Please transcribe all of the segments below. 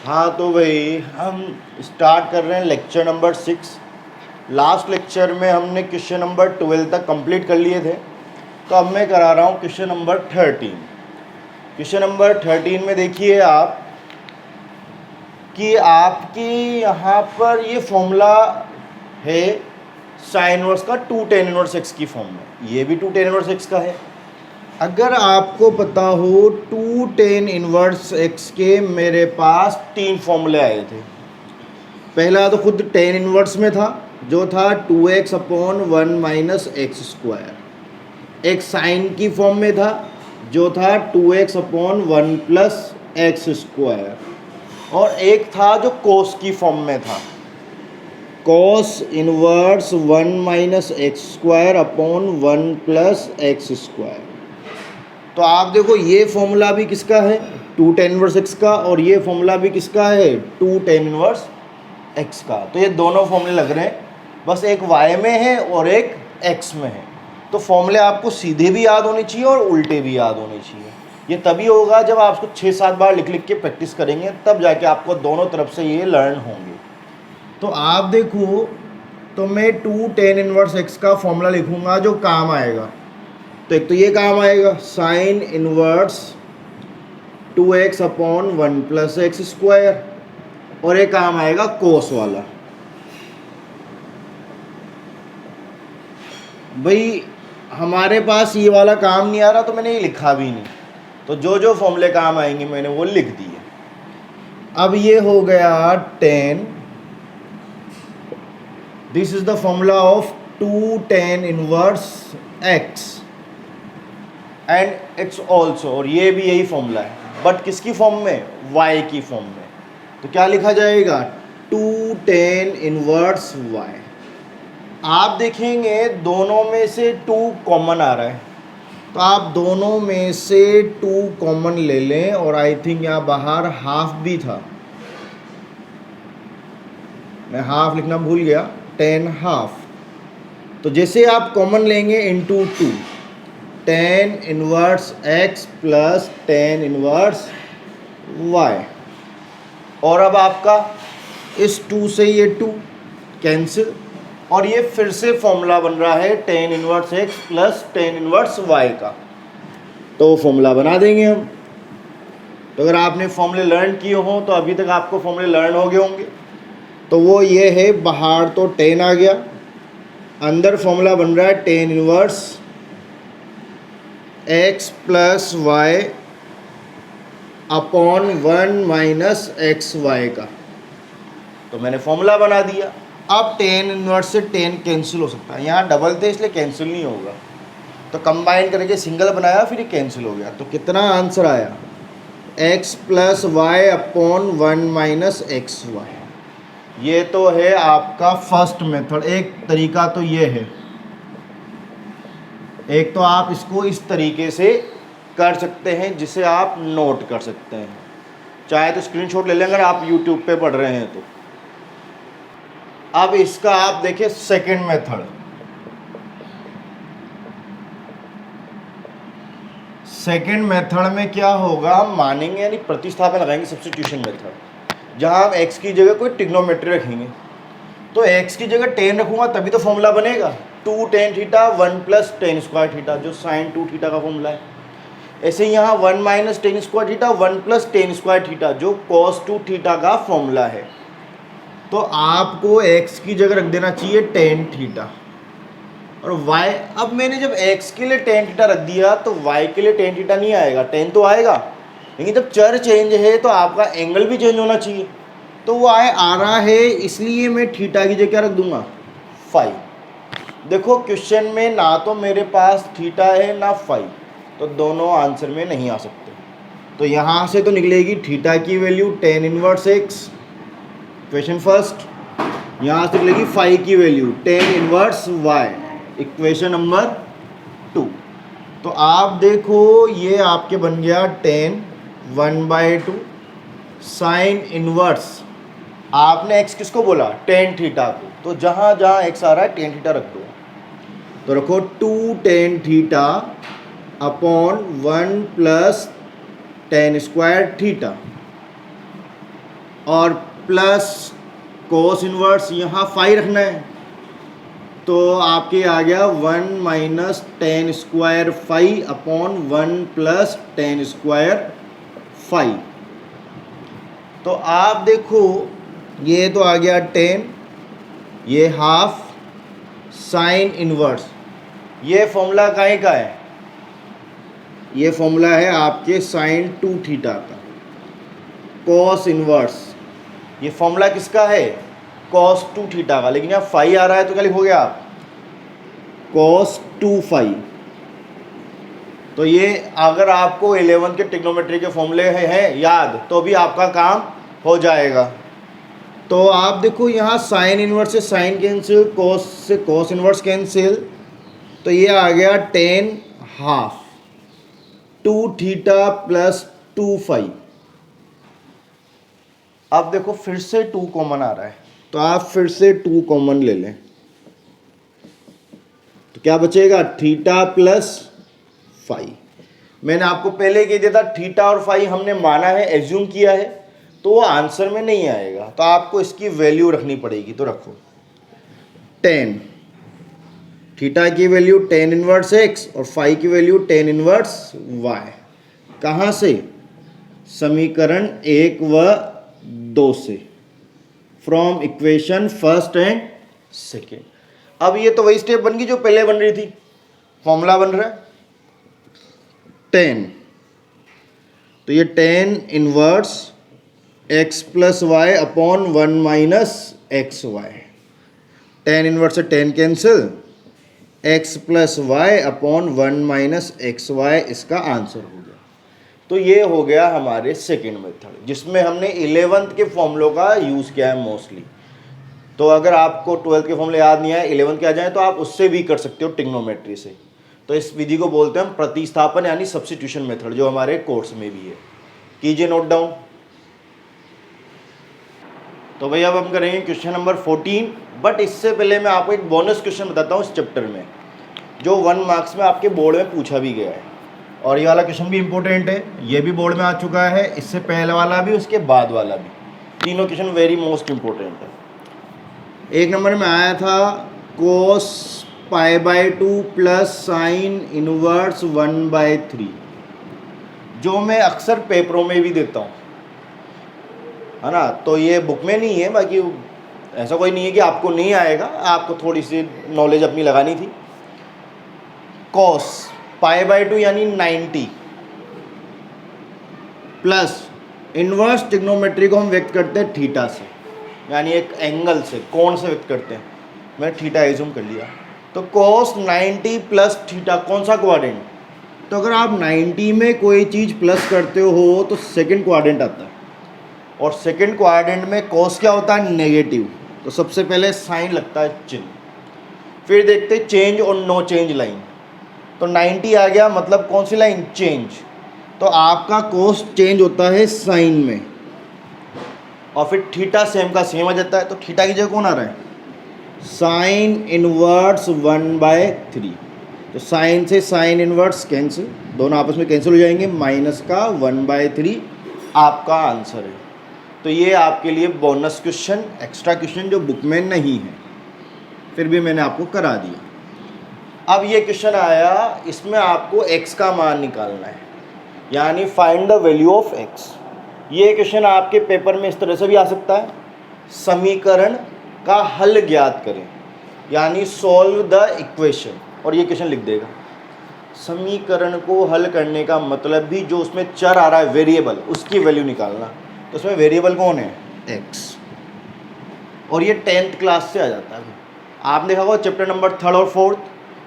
हाँ तो भाई हम स्टार्ट कर रहे हैं लेक्चर नंबर 6। लास्ट लेक्चर में हमने क्वेश्चन नंबर 12 तक कंप्लीट कर लिए थे, तो अब मैं करा रहा हूँ क्वेश्चन नंबर 13। क्वेश्चन नंबर 13 में देखिए आप कि आपकी यहाँ पर ये फॉर्मूला है साइन इनवर्स का 2 tan इनवर्स x की फॉर्म में, ये भी 2 tan इनवर्स x का है। अगर आपको पता हो 2 tan इनवर्स x के मेरे पास 3 फॉर्मूले आए थे। पहला तो खुद tan इनवर्स में था जो था 2x upon 1 minus x square. एक साइन की फॉर्म में था जो था 2x upon 1 plus x square, और एक था जो कोस की फॉर्म में था, cos inverse 1 minus x square upon 1 plus x square. तो आप देखो ये फॉर्मूला भी किसका है 2 tan इनवर्स x का, और ये फॉर्मूला भी किसका है 2 tan इनवर्स x का। तो ये दोनों फॉर्मूले लग रहे हैं, बस एक y में है और एक x में है। तो फॉर्मूले आपको सीधे भी याद होने चाहिए और उल्टे भी याद होने चाहिए। ये तभी होगा जब आप उसको 6-7 बार लिख लिख के प्रैक्टिस करेंगे, तब जाके आपको दोनों तरफ से ये लर्न होंगे। तो आप देखो, तो मैं 2 tan इनवर्स x का फॉर्मूला लिखूंगा जो काम आएगा। तो एक तो ये काम आएगा sine inverse 2x upon 1 plus x square, और एक काम आएगा कोस वाला। भाई हमारे पास ये वाला काम नहीं आ रहा तो मैंने ये लिखा भी नहीं, तो जो जो फॉर्मूले काम आएंगे मैंने वो लिख दिए। अब ये हो गया 10, this is the formula of 2 tan inverse x and it's also, और ये भी यही फॉर्मूला है बट किसकी फॉर्म में y की फॉर्म में। तो क्या लिखा जाएगा 2 tan इनवर्स y। आप देखेंगे दोनों में से 2 कॉमन आ रहा है, तो आप दोनों में से 2 कॉमन ले लें, और आई थिंक यहाँ बाहर हाफ भी था, मैं हाफ लिखना भूल गया, 10 हाफ। तो जैसे आप कॉमन लेंगे into 2, tan inverse x plus tan inverse y, और अब आपका इस 2 से ये 2 कैंसिल, और ये फिर से फॉर्मूला बन रहा है tan inverse x plus tan inverse y का। तो फॉर्मूला बना देंगे हम। तो अगर आपने फॉर्मूले लर्न किए हों तो अभी तक आपको फॉर्मूले लर्न हो गए होंगे। तो वो ये है, बाहर तो tan आ गया, अंदर फॉर्मूला बन रहा है tan inverse x plus y upon 1 minus x Y का। तो मैंने फॉर्मूला बना दिया। अब tan इनवर्स से tan कैंसिल हो सकता है, यहाँ डबल थे इसलिए कैंसिल नहीं होगा, तो कंबाइन करके सिंगल बनाया, फिर ये कैंसिल हो गया। तो कितना आंसर आया x plus Y upon 1 minus x Y. ये तो है आपका फर्स्ट मेथड। एक तरीका तो ये है, एक तो आप इसको इस तरीके से कर सकते हैं जिसे आप नोट कर सकते हैं, चाहे तो स्क्रीनशॉट ले लें अगर आप यूट्यूब पे पढ़ रहे हैं तो। अब इसका आप देखिए सेकंड मेथड। सेकंड मेथड में क्या होगा, हम मानेंगे यानी प्रतिस्थापन लगाएंगे, सब्स्टिट्यूशन मेथड, जहां हम x की जगह कोई ट्रिग्नोमेट्री रखेंगे। तो x की जगह tan रखूंगा तभी तो फॉर्मूला बनेगा 2 tan theta 1 plus tan square theta, जो साइन 2 थीटा का फॉर्मूला है। ऐसे यहाँ 1 minus tan square theta 1 plus tan square theta, जो cos 2 थीटा का फॉर्मूला है। तो आपको x की जगह रख देना चाहिए tan थीटा, और y, अब मैंने जब x के लिए tan थीटा रख दिया तो y के लिए tan थीटा नहीं आएगा, tan तो आएगा, लेकिन जब चर चेंज है तो आपका एंगल भी चेंज होना चाहिए। तो वो आ रहा है, इसलिए मैं थीटा की जगह क्या रख दूंगा 5। देखो क्वेश्चन में ना तो मेरे पास थीटा है ना फाई, तो दोनों आंसर में नहीं आ सकते। तो यहाँ से तो निकलेगी थीटा की value tan inverse x, equation first, यहाँ से निकलेगी फाई की value tan inverse y, equation number 2। तो आप देखो ये आपके बन गया tan 1/2 साइन इनवर्स, आपने x किसको बोला tan थीटा को, तो जहाँ जहाँ x आ रहा है tan थीटा रख दो। तो रखो 2 tan theta upon 1 plus tan square theta, और प्लस कोस इनवर्स यहाँ फाई रखना है, तो आपके आ गया 1 minus tan square phi upon 1 plus tan square phi. तो आप देखो ये तो आ गया 10, ये हाफ साइन इनवर्स। ये फॉर्मूला काहे का है? ये फॉर्मूला है आपके साइन 2 थीटा का। कॉस इनवर्स, ये फॉर्मूला किसका है? कॉस 2 थीटा का। लेकिन यहाँ फाई आ रहा है तो क्या लिखोगे आप? Cos 2 phi. तो ये अगर आपको 11 के ट्रिग्नोमेट्री के फॉर्मूले हैं याद, तो भी आपका काम हो जाएगा। तो आप देखो यहाँ साइन इनवर्स से साइन कैंसिल, कॉस से कॉस इनवर्स कैंसिल, तो ये आ गया 10 हाफ 2 थीटा प्लस 2 फाई। अब देखो फिर से 2 कॉमन आ रहा है, तो आप फिर से 2 कॉमन ले लें, तो क्या बचेगा? Theta plus phi. मैंने आपको पहले कह दिया था थीटा और फाई हमने माना है, एज्यूम किया है, तो वो आंसर में नहीं आएगा, तो आपको इसकी वैल्यू रखनी पड़ेगी। तो रखो 10, थीटा की वैल्यू 10 इनवर्स एक्स और फाई की वैल्यू 10 इनवर्स वाई। कहाँ से? समीकरण 1 व 2 से, from equation first and second. अब ये तो वही स्टेप बन गई जो पहले बन रही थी। फॉर्मूला बन रहा है 10, तो ये 10 inverse x plus Y upon 1 minus x y. 10 inverse से 10 cancel, x plus Y upon 1 minus x y इसका आंसर हो गया। तो ये हो गया हमारे सेकेंड मेथड, जिसमें हमने 11th के फॉर्मूलों का यूज़ किया है मोस्टली। तो अगर आपको 12th के फॉर्मूले याद नहीं आए, 11th के आ जाए, तो आप उससे भी कर सकते हो ट्रिग्नोमेट्री से। तो इस विधि को बोलते हैं हम प्रतिस्थापन यानी सब्स्टिट्यूशन मेथड, जो हमारे कोर्स में भी है। कीजिए नोट डाउन। तो भैया अब हम करेंगे क्वेश्चन नंबर 14, बट इससे पहले मैं आपको एक बोनस क्वेश्चन बताता हूँ इस चैप्टर में, जो 1 मार्क्स में आपके बोर्ड में पूछा भी गया है। और ये वाला क्वेश्चन भी इंपॉर्टेंट है, ये भी बोर्ड में आ चुका है, इससे पहले वाला भी, उसके बाद वाला भी। तीनों क्वेश्चन वेरी मोस्ट इंपॉर्टेंट है। एक नंबर में आया था कोस π/2 प्लस साइन इनवर्स 1/3, जो मैं अक्सर पेपरों में भी देता हूँ, है ना। तो ये बुक में नहीं है, बाकी ऐसा कोई नहीं है कि आपको नहीं आएगा, आपको थोड़ी सी नॉलेज अपनी लगानी थी। कॉस π/2 यानी 90 प्लस इनवर्स ट्रिग्नोमेट्री को हम व्यक्त करते हैं थीटा से, यानी एक एंगल से, कोण से व्यक्त करते हैं। मैंने थीटा एज्यूम कर लिया, तो cos 90 प्लस थीटा कौन सा क्वाड्रेंट? तो अगर आप 90 में कोई चीज़ प्लस करते हो तो सेकंड क्वाड्रेंट आता है, और सेकंड क्वाड्रेंट में cos क्या होता है? नेगेटिव। तो सबसे पहले साइन लगता है चिन्ह, फिर देखते चेंज और नो चेंज लाइन। तो 90 आ गया, मतलब कौन सी लाइन? चेंज। तो आपका cos चेंज होता है साइन में, और फिर थीटा सेम का सेम आ जाता है। तो थीटा की जगह कौन आ रहा है? Sine inverse 1/3। तो साइन से साइन इनवर्स कैंसिल, दोनों आपस में कैंसिल हो जाएंगे, माइनस का 1/3 आपका आंसर है। तो ये आपके लिए बोनस क्वेश्चन, एक्स्ट्रा क्वेश्चन जो बुक में नहीं है, फिर भी मैंने आपको करा दिया। अब ये क्वेश्चन आया, इसमें आपको x का मान निकालना है, यानी find the value of x। ये क्वेश्चन आपके पेपर में इस तरह से भी आ सकता है, समीकरण का हल ज्ञात करें, यानी सॉल्व द इक्वेशन, और ये क्वेश्चन लिख देगा। समीकरण को हल करने का मतलब भी जो उसमें चर आ रहा है वेरिएबल, उसकी वैल्यू निकालना। तो उसमें वेरिएबल कौन है? x। और ये 10th क्लास से आ जाता है। आपने देखा होगा चैप्टर नंबर 3rd और 4th,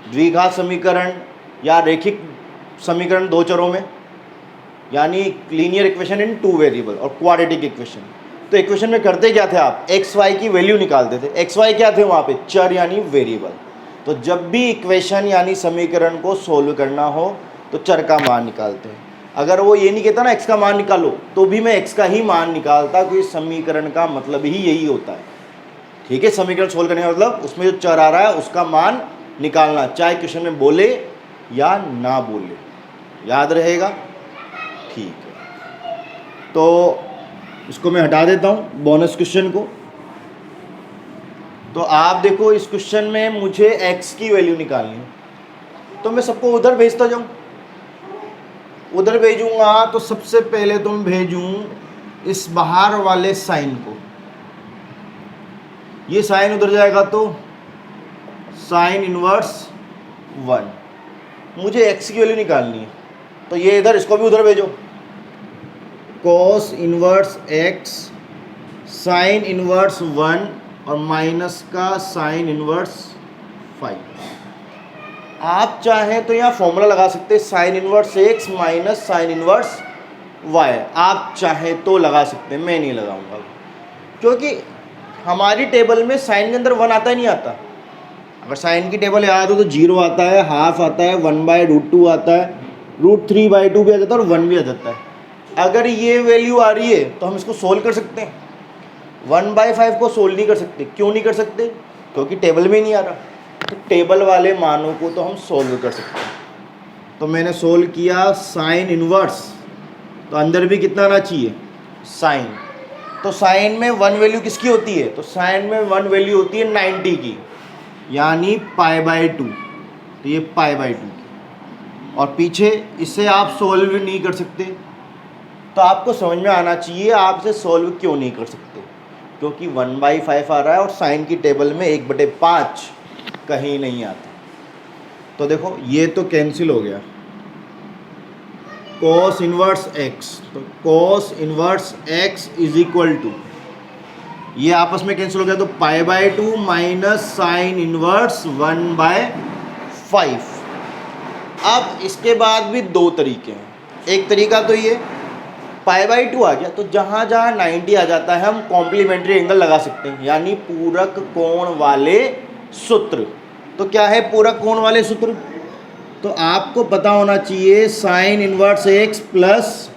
द्विघात समीकरण या रैखिक समीकरण 2 चरों में, यानी लीनियर इक्वेशन इन 2 वेरिएबल और क्वाड्रेटिक इक्वेशन। तो इक्वेशन में करते क्या थे आप? एक्स वाई की वैल्यू निकालते थे। एक्स वाई क्या थे वहाँ पे? चर यानी वेरिएबल। तो जब भी इक्वेशन यानी समीकरण को सोल्व करना हो तो चर का मान निकालते हैं। अगर वो ये नहीं कहता ना एक्स का मान निकालो, तो भी मैं एक्स का ही मान निकालता, क्योंकि समीकरण का मतलब ही यही होता है। ठीक है, समीकरण सोल्व करने का मतलब उसमें जो चर आ रहा है उसका मान निकालना, चाहे क्वेश्चन में बोले या ना बोले। याद रहेगा? ठीक है। तो इसको मैं हटा देता हूँ बोनस क्वेश्चन को। तो आप देखो इस क्वेश्चन में मुझे x की वैल्यू निकालनी है, तो मैं सबको उधर भेजता जाऊँ। उधर भेजूँगा तो सबसे पहले तो मैं भेजूँ इस बाहर वाले साइन को, ये साइन उधर जाएगा तो साइन इनवर्स 1। मुझे x की वैल्यू निकालनी है, तो ये इधर, इसको भी उधर भेजो। Cos inverse x sine inverse 1 और माइनस का साइन इनवर्स 5। आप चाहें तो यहाँ फॉर्मूला लगा सकते हैं, sign inverse x minus sine inverse y। आप चाहें तो लगा सकते हैं, मैं नहीं लगाऊंगा, क्योंकि हमारी टेबल में साइन के अंदर 1 आता ही नहीं आता। अगर साइन की टेबल याद हो तो 0 आता है, हाफ आता है, 1/√2 आता है, √3/2 भी आ जाता है और 1 भी आ जाता है। अगर ये वैल्यू आ रही है तो हम इसको सोल्व कर सकते हैं। 1/5 को सोल्व नहीं कर सकते। क्यों नहीं कर सकते? क्योंकि टेबल में नहीं आ रहा। तो टेबल वाले मानों को तो हम सोल्व कर सकते हैं। तो मैंने सोल्व किया साइन इनवर्स, तो अंदर भी कितना आना चाहिए? साइन। तो साइन में 1 वैल्यू किसकी होती है? तो साइन में 1 वैल्यू होती है 90 की, यानी π/2। तो ये π/2 और पीछे इससे आप सोल्व नहीं कर सकते। तो आपको समझ में आना चाहिए आप इसे सोल्व क्यों नहीं कर सकते, क्योंकि 1/5 आ रहा है और साइन की टेबल में 1/5 कहीं नहीं आता। तो देखो ये तो कैंसिल हो गया, cos इनवर्स x, तो cos inverse x is equal to, ये आपस में कैंसिल हो गया, तो π/2 माइनस साइन इनवर्स 1/5। अब इसके बाद भी 2 तरीके हैं। एक तरीका तो ये π/2 आ गया, तो जहाँ जहाँ 90 आ जाता है हम कॉम्प्लीमेंट्री एंगल लगा सकते हैं, यानी पूरक कोण वाले सूत्र। तो क्या है पूरक कोण वाले सूत्र? तो आपको पता होना चाहिए sine inverse x plus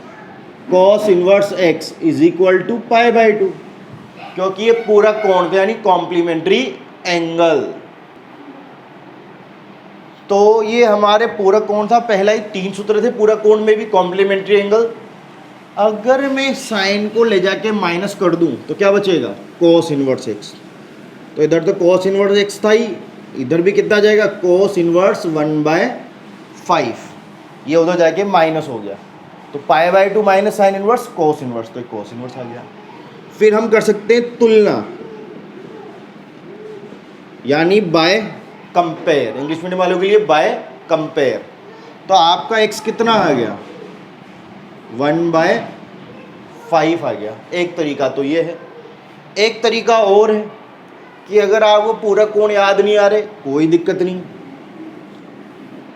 cos inverse x is equal to π/2, क्योंकि ये पूरक कोण थे, यानी कॉम्प्लीमेंट्री एंगल। तो ये हमारे पूरक कोण था, पहला ही 3 सूत्र थे पूरक कोण में भी, कॉम्प्लीमेंट्री एंगल। अगर मैं साइन को ले जाके माइनस कर दूं तो क्या बचेगा? Cos inverse x। तो इधर तो कॉस इनवर्स x था ही, इधर भी कितना जाएगा? Cos inverse 1/5। ये उधर जाके माइनस हो गया, तो π/2 minus sine inverse cos inverse, तो कॉस इनवर्स आ गया। फिर हम कर सकते हैं तुलना, यानी बाय कंपेयर, इंग्लिश मीडियम वालों के लिए बाय कंपेयर। तो आपका x कितना आ गया? 1/5 आ गया। एक तरीका तो ये है। एक तरीका और है कि अगर आपको पूरा कोण याद नहीं आ रहे, कोई दिक्कत नहीं,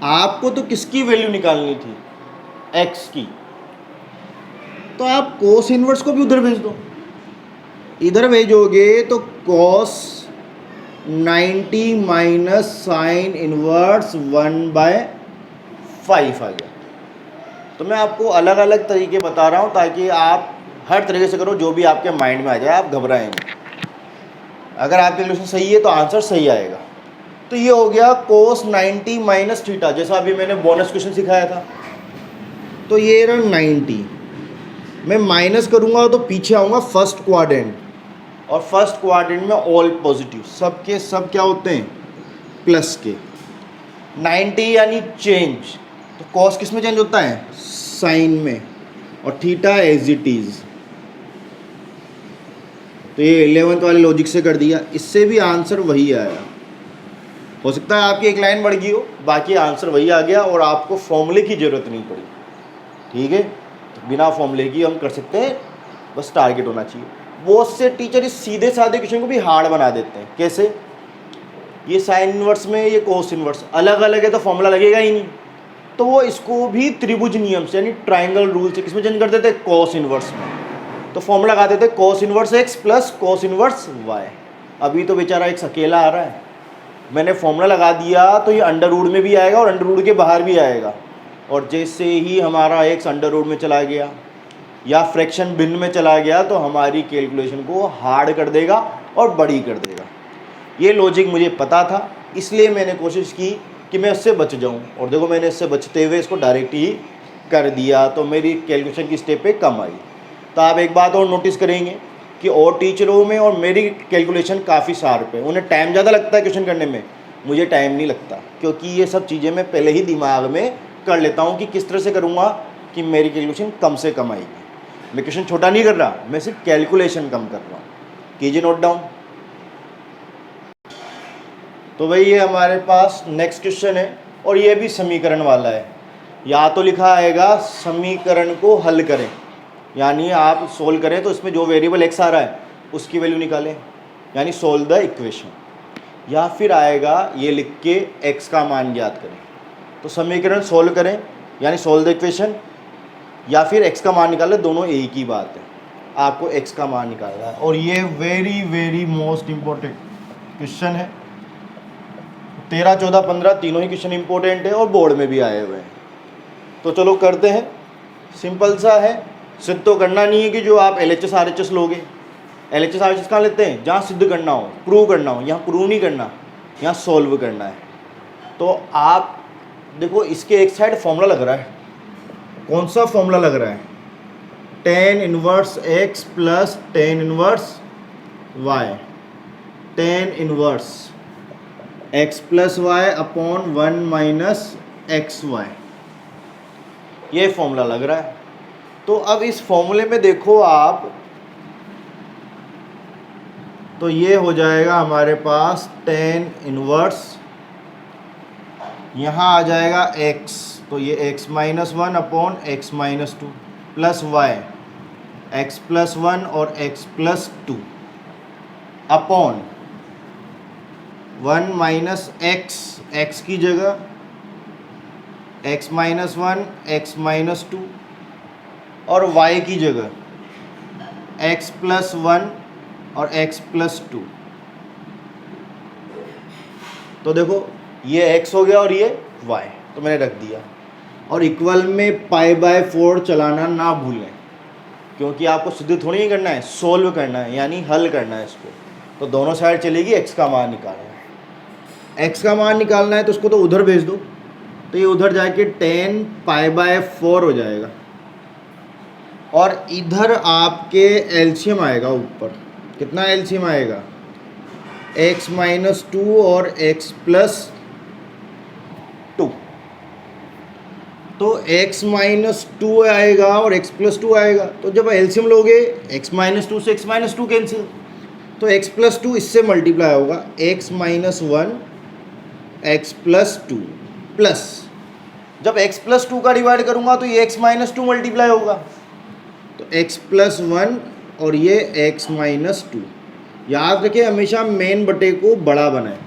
आपको तो किसकी वैल्यू निकालनी थी? x की। तो आप कोस इनवर्स को भी उधर भेज दो। इधर भेजोगे तो cos 90 माइनस साइन इनवर्स 1/5 आ गया। तो मैं आपको अलग अलग तरीके बता रहा हूँ ताकि आप हर तरीके से करो, जो भी आपके माइंड में आ जाए, आप घबराएंगे। अगर आपके कैलकुलेशन सही है तो आंसर सही आएगा। तो ये हो गया cos 90 माइनस थीटा, जैसा अभी मैंने बोनस क्वेश्चन सिखाया था। तो ये रहा 90, मैं माइनस करूँगा तो पीछे आऊँगा फर्स्ट क्वाड्रेंट, और फर्स्ट क्वाड्रेंट में ऑल पॉजिटिव, सब के सब क्या होते हैं? प्लस के। 90 यानी चेंज, तो कॉस किस में चेंज होता है? साइन में, और थीटा एज इट इज़। तो ये 11th वाले लॉजिक से कर दिया, इससे भी आंसर वही आया। हो सकता है आपकी एक लाइन बढ़ गई हो, बाकी आंसर वही आ गया और आपको फॉर्मूले की ज़रूरत नहीं पड़ी। ठीक है, तो बिना फॉर्मूले की हम कर सकते हैं, बस टारगेट होना चाहिए। बहुत से टीचर इस सीधे साधे क्वेश्चन को भी हार्ड बना देते हैं। कैसे? ये साइन इनवर्स में, ये कोस इनवर्स अलग अलग है तो फॉर्मूला लगेगा ही नहीं, तो वो इसको भी त्रिभुज नियम से, यानी ट्राइंगल रूल से किसमें चेंज कर देते हैं? कॉस इनवर्स में। तो फॉर्मूला लगा देते हैं cos inverse x plus cos inverse y। अभी तो बेचारा x अकेला आ रहा है, मैंने फॉर्मूला लगा दिया तो ये अंडर रूट में भी आएगा और अंडर रूट के बाहर भी आएगा। और जैसे ही हमारा x अंडर रूट में चला गया या फ्रैक्शन भिन्न में चला गया तो हमारी कैलकुलेशन को हार्ड कर देगा और बड़ी कर देगा। ये लॉजिक मुझे पता था, इसलिए मैंने कोशिश की कि मैं इससे बच जाऊं, और देखो मैंने इससे बचते हुए इसको डायरेक्ट ही कर दिया, तो मेरी कैलकुलेशन की स्टेप पे कम आई। तो आप एक बात और नोटिस करेंगे कि और टीचरों में और मेरी कैलकुलेशन काफ़ी शार्प है। उन्हें टाइम ज़्यादा लगता है क्वेश्चन करने में, मुझे टाइम नहीं लगता, क्योंकि ये सब चीज़ें मैं पहले ही दिमाग में कर लेता हूँ कि किस तरह से करूँगा कि मेरी कैलकुलेशन कम से कम आएगी। मैं क्वेश्चन छोटा नहीं कर रहा, मैं सिर्फ कैलकुलेशन कम कर रहा हूँ। कीजिए नोट डाउन। तो भाई ये हमारे पास नेक्स्ट क्वेश्चन है और ये भी समीकरण वाला है। या तो लिखा आएगा समीकरण को हल करें, यानी आप सोल्व करें तो इसमें जो वेरिएबल x आ रहा है उसकी वैल्यू निकालें, यानी सोल्व द इक्वेशन, या फिर आएगा ये लिख के x का मान ज्ञात करें। तो समीकरण सोल्व करें यानी सोल्व द इक्वेशन, या फिर x का मान निकालें, दोनों एक ही बात है। आपको x का मान निकालना है और ये very very most important question है। 13, 14, 15 तीनों ही क्वेश्चन इंपॉर्टेंट है और बोर्ड में भी आए हुए हैं। तो चलो करते हैं, सिंपल सा है। सिद्ध तो करना नहीं है कि जो आप LHS RHS लोगे, LHS RHS कहाँ लेते हैं, जहाँ सिद्ध करना हो, प्रूव करना हो। यहाँ प्रूव नहीं करना, यहाँ सॉल्व करना है। तो आप देखो इसके एक साइड फॉर्मूला लग रहा है, कौन सा फॉर्मूला लग रहा है, tan inverse x plus tan inverse y, tan inverse x plus Y upon 1 minus x Y, ये फॉर्मूला लग रहा है। तो अब इस फॉर्मूले में देखो आप, तो ये हो जाएगा हमारे पास tan इनवर्स, यहाँ आ जाएगा x, तो ये x minus 1 upon x minus 2 plus y, x plus 1 और x plus 2 upon 1 minus x की जगह x माइनस 1, x माइनस 2 और y की जगह x प्लस 1 और x प्लस 2। तो देखो ये x हो गया और ये y, तो मैंने रख दिया। और इक्वल में π/4 चलाना ना भूलें, क्योंकि आपको सिद्ध थोड़ी ही करना है, सोल्व करना है, यानी हल करना है इसको। तो दोनों साइड चलेगी, x का मान निकालना है। x का मान निकालना है तो उसको तो उधर भेज दो, तो ये उधर जाके tan π/4 हो जाएगा। और इधर आपके एलसीएम आएगा, ऊपर कितना एलसीएम आएगा, x माइनस 2 और x प्लस 2। तो x माइनस 2 आएगा और x प्लस 2 आएगा, तो जब एलसीएम लोगे x माइनस 2 से x माइनस 2 कैंसिल, तो x प्लस 2 इससे मल्टीप्लाई होगा, x minus 1 x plus 2 plus, जब x प्लस 2 का डिवाइड करूंगा तो ये x माइनस 2 मल्टीप्लाई होगा, तो x प्लस 1 और ये x माइनस 2। याद रखें हमेशा मेन बटे को बड़ा बनाएं।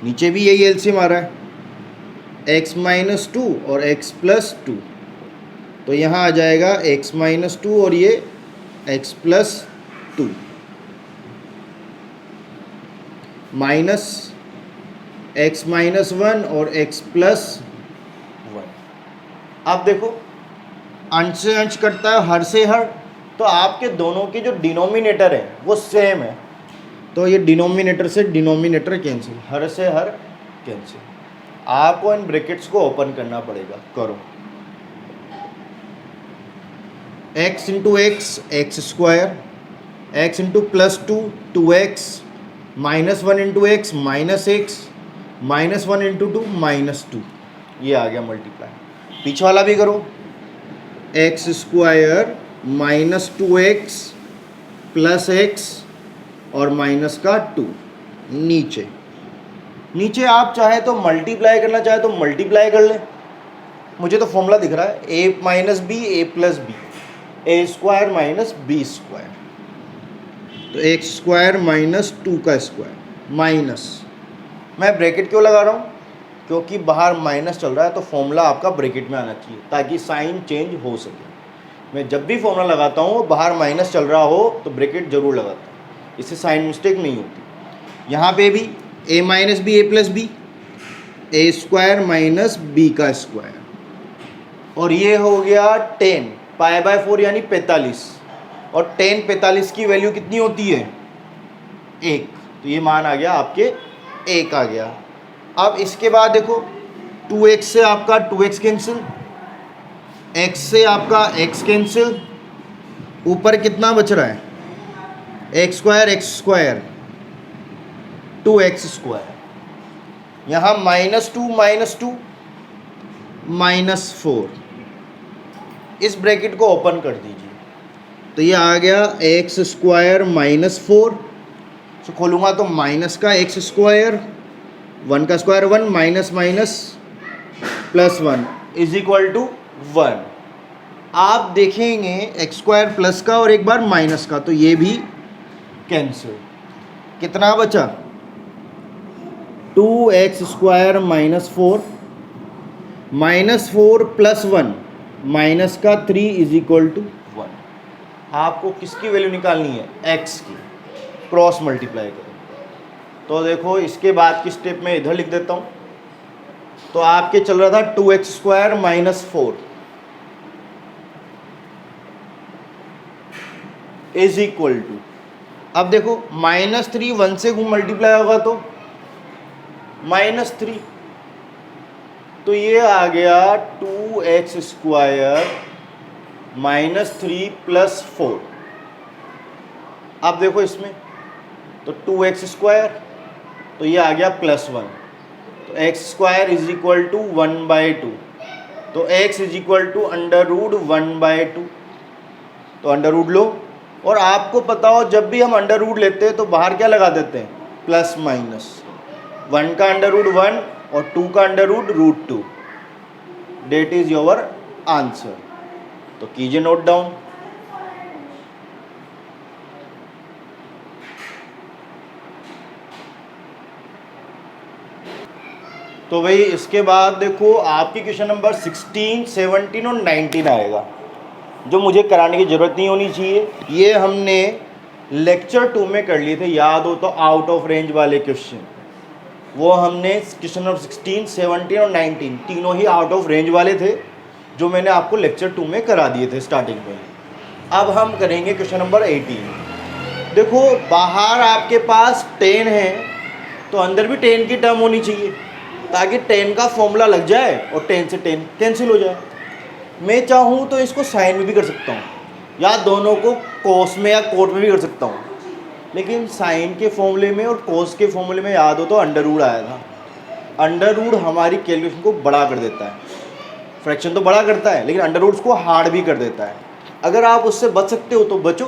नीचे भी यही एलसीएम आ रहा है, x माइनस 2 और x प्लस 2, तो यहाँ आ जाएगा x माइनस 2 और ये x plus 2 minus x minus 1 और x प्लस 1। अब देखो अंश से अंश कटता है, हर से हर, तो आपके दोनों के जो डिनोमिनेटर है वो सेम है, तो ये डिनोमिनेटर से डिनोमिनेटर कैंसिल, हर से हर कैंसिल। आपको इन ब्रैकेट्स को ओपन करना पड़ेगा, करो x into x x square, x into plus 2 2x, minus 1 into x minus x, minus 1 into 2 minus 2, ये आ गया मल्टीप्लाई। पीछे वाला भी करो, x square minus 2x plus x और माइनस का 2, नीचे नीचे आप चाहे तो मल्टीप्लाई करना चाहे तो मल्टीप्लाई कर ले, मुझे तो फॉर्मूला दिख रहा है a minus B A plus B, A square minus B square, तो एक्स स्क्वायर माइनस 2 का स्क्वायर माइनस, मैं ब्रैकेट क्यों लगा रहा हूँ, क्योंकि बाहर माइनस चल रहा है तो फॉर्मूला आपका ब्रैकेट में आना चाहिए ताकि साइन चेंज हो सके। मैं जब भी फॉर्मूला लगाता हूँ बाहर माइनस चल रहा हो तो ब्रैकेट जरूर लगाता हूँ, इससे साइन मिस्टेक नहीं होती। यहाँ पे भी a minus B A plus B, A square minus B का स्क्वायर, और ये हो गया 10 π/4 यानी 45, और 10 45 की वैल्यू कितनी होती है 1, तो ये मान आ गया आपके 1 आ गया। अब इसके बाद देखो 2x से आपका 2x कैंसिल, x से आपका x कैंसिल, ऊपर कितना बच रहा है, एक्स स्क्वायर 2x²। यहाँ -2 -4, इस ब्रैकेट को ओपन कर दीजिए तो ये आ गया x² -4। तो खोलूँगा तो माइनस का x², 1 का स्क्वायर 1, माइनस +1 = 1। आप देखेंगे x² प्लस का और एक बार माइनस का, तो ये भी कैंसिल। कितना बचा, 2x² -4 -4 + 1 माइनस का 3 = 1। आपको किसकी वैल्यू निकालनी है, x की, क्रॉस मल्टीप्लाई करो। तो देखो इसके बाद की स्टेप में इधर लिख देता हूँ। तो आपके चल रहा था 2x² -4 = अब देखो -3 1 से मल्टीप्लाई होगा तो -3, तो ये आ गया 2x² -3 + 4। अब देखो इसमें तो 2x², तो ये आ गया +1, तो x² = 1/2, तो x =√1/2, तो अंडर लो। और आपको पता हो जब भी हम अंडर लेते हैं तो बाहर क्या लगा देते हैं, प्लस माइनस, 1 का √1 और 2 का √2। That is your answer. तो कीजिए नोट डाउन। तो भाई इसके बाद देखो आपकी क्वेश्चन नंबर 16, 17 और 19 आएगा, जो मुझे कराने की ज़रूरत नहीं होनी चाहिए। ये हमने लेक्चर 2 में कर लिए थे, याद हो तो, आउट ऑफ रेंज वाले क्वेश्चन। वो हमने क्वेश्चन नंबर 16, 17 और 19 तीनों ही आउट ऑफ रेंज वाले थे, जो मैंने आपको लेक्चर 2 में करा दिए थे स्टार्टिंग में। अब हम करेंगे क्वेश्चन नंबर 18। देखो बाहर आपके पास 10 है, तो अंदर भी 10 की टर्म होनी चाहिए, ताकि 10 का फॉर्मूला लग जाए और 10 से 10 कैंसिल हो जाए। मैं चाहूँ तो इसको साइन में भी कर सकता हूँ, या दोनों को कोस में या कोट में भी कर सकता हूँ, लेकिन साइन के फॉर्मूले में और कोस के फॉर्मूले में याद हो तो अंडर आया था। अंडर हमारी कैलकुलेशन को बड़ा कर देता है, फ्रैक्शन तो बड़ा करता है लेकिन अंडर को हार्ड भी कर देता है। अगर आप उससे बच सकते हो तो बचो।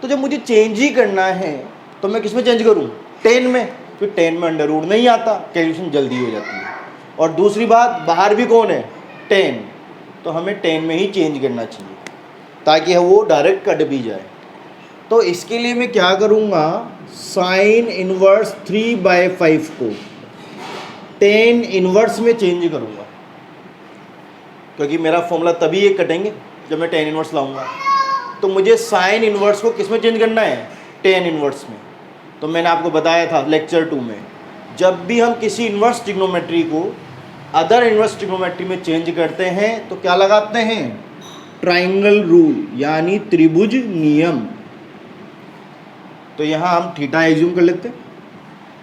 तो जब मुझे चेंज ही करना है तो मैं किस में चेंज करूँ, 10 में, फिर 10 में अंडर नहीं आता, कैलकुलेशन जल्दी हो जाती है। और दूसरी बात, बाहर भी कौन है, 10, तो हमें 10 में ही चेंज करना चाहिए ताकि वो डायरेक्ट कट भी जाए। तो इसके लिए मैं क्या करूँगा, साइन इनवर्स 3/5 को 10 इनवर्स में चेंज करूँगा, क्योंकि मेरा फॉर्मूला तभी ये कटेंगे जब मैं 10 इनवर्स लाऊंगा। तो मुझे साइन इनवर्स को किस में चेंज करना है, 10 इनवर्स में। तो मैंने आपको बताया था लेक्चर 2 में, जब भी हम किसी इनवर्स ट्रिग्नोमेट्री को अदर इनवर्स ट्रिग्नोमेट्री में चेंज करते हैं तो क्या लगाते हैं, ट्राइंगल रूल, यानी त्रिभुज नियम। तो यहाँ हम थीटा एज्यूम कर लेते हैं।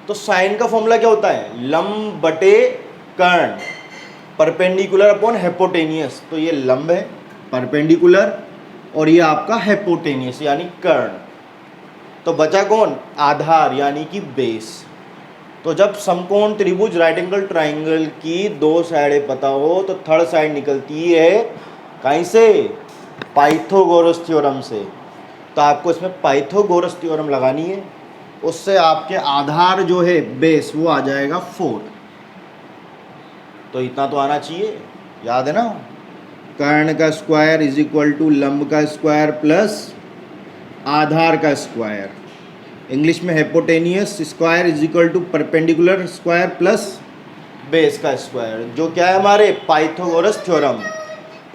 तो साइन का फॉर्मूला क्या होता है, लंब बटे कर्ण, परपेंडिकुलर अपॉन हेपोटेनियस। तो ये लंब है, परपेंडिकुलर, और ये आपका हेपोटेनियस यानी कर्ण। तो बचा कौन, आधार यानी कि बेस। तो जब समकोण त्रिभुज राइट एंगल ट्राइंगल की 2 साइडें पता हो तो थर्ड साइड निकलती है कहीं से, पाइथागोरस थ्योरम से। तो आपको इसमें पाइथागोरस थ्योरम लगानी है, उससे आपके आधार जो है बेस वो आ जाएगा 4। तो इतना तो आना चाहिए, याद है ना, कर्ण का स्क्वायर = लंब का स्क्वायर प्लस आधार का स्क्वायर, इंग्लिश में hypotenuse square = perpendicular square plus base का स्क्वायर, जो क्या है हमारे पाइथागोरस थ्योरम।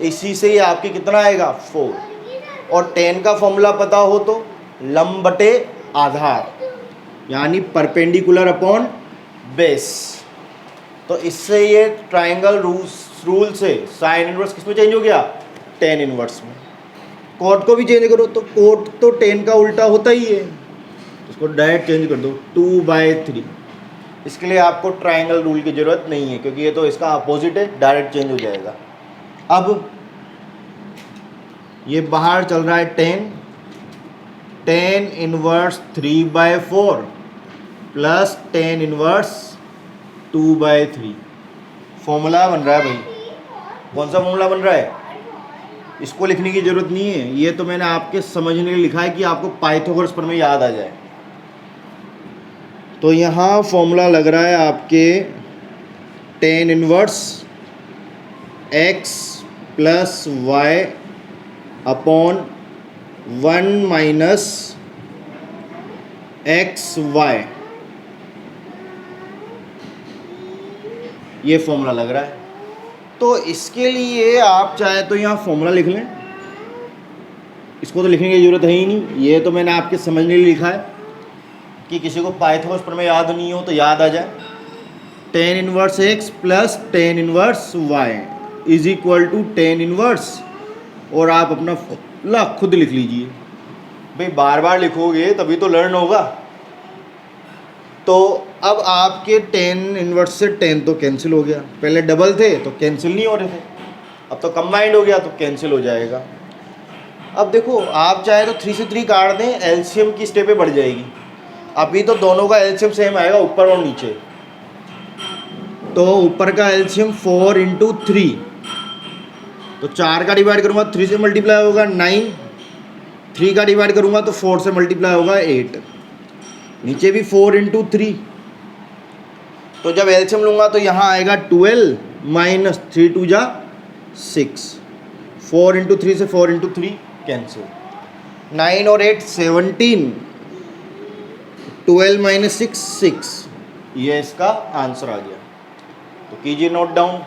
इसी से ही आपके कितना आएगा, 4। और 10 का फॉर्मूला पता हो तो लंब बटे आधार यानी परपेंडिकुलर अपॉन बेस। तो इससे ये ट्राइंगल रूल से साइन इनवर्स किस में चेंज हो गया, 10 इनवर्स में। कोट को भी चेंज करो तो कोट तो 10 का उल्टा होता ही है, उसको डायरेक्ट चेंज कर दो 2/3। इसके लिए आपको ट्राइंगल रूल की ज़रूरत नहीं है, क्योंकि ये तो इसका अपोजिट है, डायरेक्ट चेंज हो जाएगा। अब ये बाहर चल रहा है 10, 10 इनवर्स 3/4 प्लस 10 इनवर्स 2/3 फॉर्मूला बन रहा है भाई। कौन सा फॉर्मूला बन रहा है? इसको लिखने की ज़रूरत नहीं है, ये तो मैंने आपके समझने के लिए लिखा है कि आपको पाइथागोरस प्रमेय याद आ जाए। तो यहाँ फॉर्मूला लग रहा है आपके 10 inverse x plus Y upon 1 minus x Y, ये फॉर्मूला लग रहा है। तो इसके लिए आप चाहे तो यहाँ फॉर्मूला लिख लें, इसको तो लिखने की ज़रूरत है ही नहीं, ये तो मैंने आपके समझने के लिए लिखा है कि किसी को पाइथागोरस प्रमेय याद नहीं हो तो याद आ जाए। 10 inverse x plus 10 inverse y is equal to 10 inverse, और आप अपना फॉर्मूला खुद लिख लीजिए। भाई बार बार लिखोगे तभी तो लर्न होगा। तो अब आपके 10 इनवर्स से 10 तो कैंसिल हो गया, पहले डबल थे तो कैंसिल नहीं हो रहे थे, अब तो कंबाइंड हो गया तो कैंसिल हो जाएगा। अब देखो आप चाहे तो 3 से 3 काट दें, एलसीएम की स्टेप पे बढ़ जाएगी। अभी तो दोनों का एलसीएम सेम आएगा, ऊपर और नीचे। तो ऊपर का एलसीएम 4 इंटू 3, तो 4 का डिवाइड करूँगा 3 से मल्टीप्लाई होगा 9, 3 का डिवाइड करूँगा तो 4 से मल्टीप्लाई होगा 8, नीचे भी 4 इंटू 3। तो जब एलसीएम लूँगा तो यहाँ आएगा 12 माइनस 3 2 जा 6, 4 इंटू 3 से 4 इंटू 3 कैंसिल, 9 और 8 17, 12 माइनस 6 6, ये इसका आंसर आ गया। तो कीजिए नोट डाउन।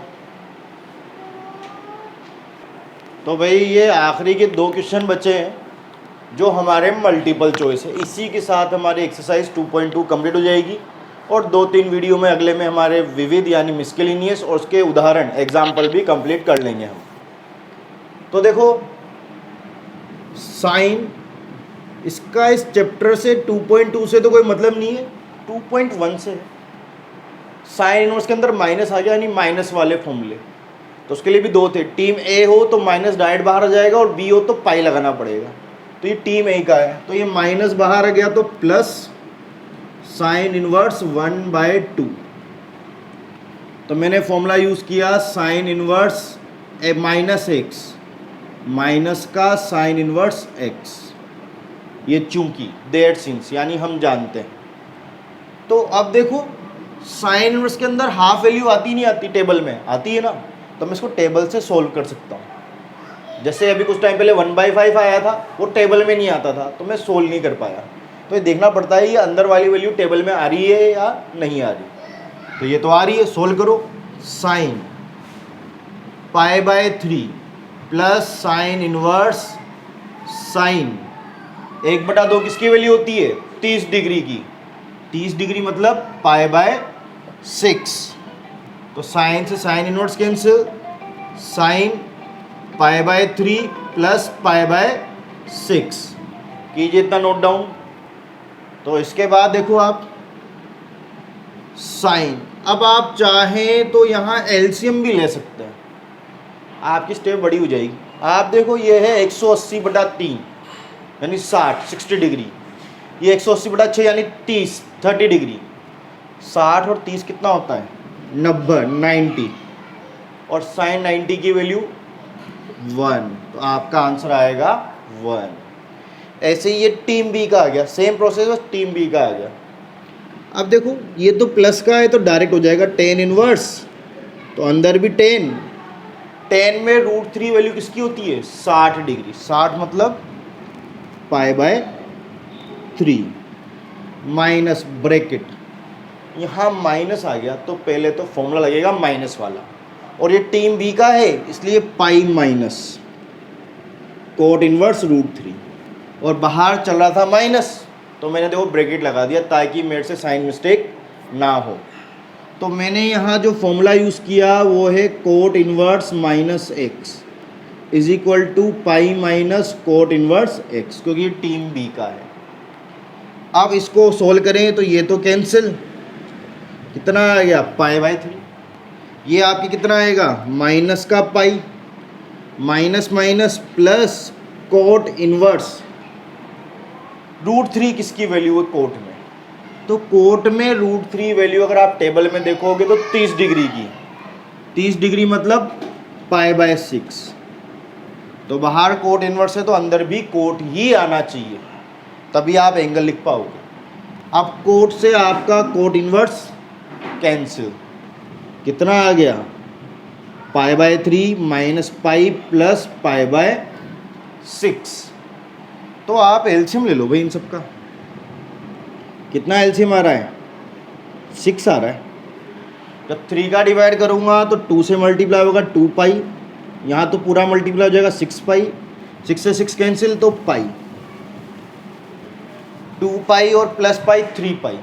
तो भाई ये आखिरी के 2 क्वेश्चन बचे हैं जो हमारे मल्टीपल चॉइस है। इसी के साथ हमारी एक्सरसाइज 2.2 कंप्लीट हो जाएगी, और 2-3 वीडियो में अगले में हमारे विविध यानी मिस्केलिनियस और उसके उदाहरण एग्जाम्पल भी कंप्लीट कर लेंगे हम। तो देखो साइन, इसका इस चैप्टर से 2.2 से तो कोई मतलब नहीं है, 2.1 से साइन इनवर्स के अंदर माइनस आ गया, यानी माइनस वाले फॉर्मूले। तो उसके लिए भी 2 थे, टीम ए हो तो माइनस डायरेक्ट बाहर आ जाएगा, और बी हो तो पाई लगाना पड़ेगा। तो ये टीम ए का है, तो ये माइनस बाहर आ गया तो प्लस साइन इनवर्स 1/2। तो मैंने फॉर्मूला यूज़ किया sine inverse minus x, minus का साइन इनवर्स एक्स, ये चूंकि दैट सिंस यानी हम जानते हैं। तो अब देखो साइन इनवर्स के अंदर हाफ वैल्यू आती नहीं आती, टेबल में आती है ना, तो मैं इसको टेबल से सोल्व कर सकता हूँ। जैसे अभी कुछ टाइम पहले 1/5 आया था, वो टेबल में नहीं आता था तो मैं सोल्व नहीं कर पाया। तो ये देखना पड़ता है ये अंदर वाली वैल्यू टेबल में आ रही है या नहीं आ रही। तो ये तो आ रही है, सोल्व करो। Sine π/3 plus sine inverse sine 1/2 किसकी वैल्यू होती है? 30 डिग्री की। 30 डिग्री मतलब π/6। तो साइन से sine inverse cancel, sine π/3 plus π/6 कीजिए इतना नोट डाउन। तो इसके बाद देखो आप साइन, अब आप चाहें तो यहाँ एलसीएम भी ले सकते हैं, आपकी स्टेप बड़ी हो जाएगी। आप देखो ये है 180/3 यानी 60 डिग्री, ये 180/6 यानी 30 डिग्री। 60 और 30 कितना होता है? 90 और साइन 90 की वैल्यू 1, तो आपका आंसर आएगा 1। ऐसे ही ये टीम बी का आ गया, सेम प्रोसेस बस टीम बी का आ गया। अब देखो ये तो प्लस का है तो डायरेक्ट हो जाएगा 10 इनवर्स, तो अंदर भी 10, 10 में √3 वैल्यू किसकी होती है? 60 डिग्री। 60 मतलब π/3 माइनस ब्रैकेट, यहाँ माइनस आ गया तो पहले तो फॉर्मूला लगेगा माइनस वाला, और ये टीम बी का है इसलिए पाई माइनस कोट इनवर्स √3, और बाहर चल रहा था माइनस तो मैंने देखो ब्रैकेट लगा दिया ताकि मेरे से साइन मिस्टेक ना हो। तो मैंने यहाँ जो फॉर्मूला यूज़ किया वो है cot inverse minus x is equal to pi minus cot inverse x, क्योंकि ये टीम बी का है। अब इसको सोल्व करें तो ये तो कैंसिल, कितना आ गया? π/3। ये आपकी कितना आएगा? माइनस का pi, minus minus plus cot inverse √3 किसकी वैल्यू है कोट में? तो कोट में √3 वैल्यू अगर आप टेबल में देखोगे तो 30 डिग्री की, 30 डिग्री मतलब π/6। तो बाहर कोट इनवर्स है तो अंदर भी कोट ही आना चाहिए, तभी आप एंगल लिख पाओगे। अब कोट से आपका कोट इनवर्स कैंसिल, कितना आ गया? π/3 माइनस पाई प्लस π/6। तो आप एलसीएम ले लो भाई इन सब का, कितना एलसीएम आ रहा है? 6 आ रहा है। जब 3 का डिवाइड करूँगा तो 2 से मल्टीप्लाई होगा 2 पाई, यहाँ तो पूरा मल्टीप्लाई हो जाएगा 6 पाई, 6 से 6 कैंसिल तो पाई, 2 पाई और प्लस पाई 3 पाई,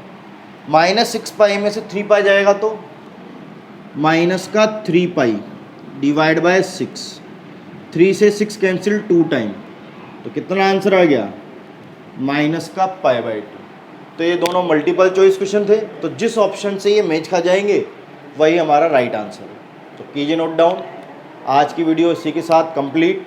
माइनस 6 पाई में से 3 पाई जाएगा तो माइनस का 3 पाई डिवाइड बाय 6, 3 से 6 कैंसिल 2 टाइम, तो कितना आंसर आ गया? माइनस का π/2। तो ये दोनों मल्टीपल चॉइस क्वेश्चन थे, तो जिस ऑप्शन से ये मैच खा जाएंगे वही हमारा राइट आंसर है। तो कीजिए नोट डाउन। आज की वीडियो इसी के साथ कंप्लीट।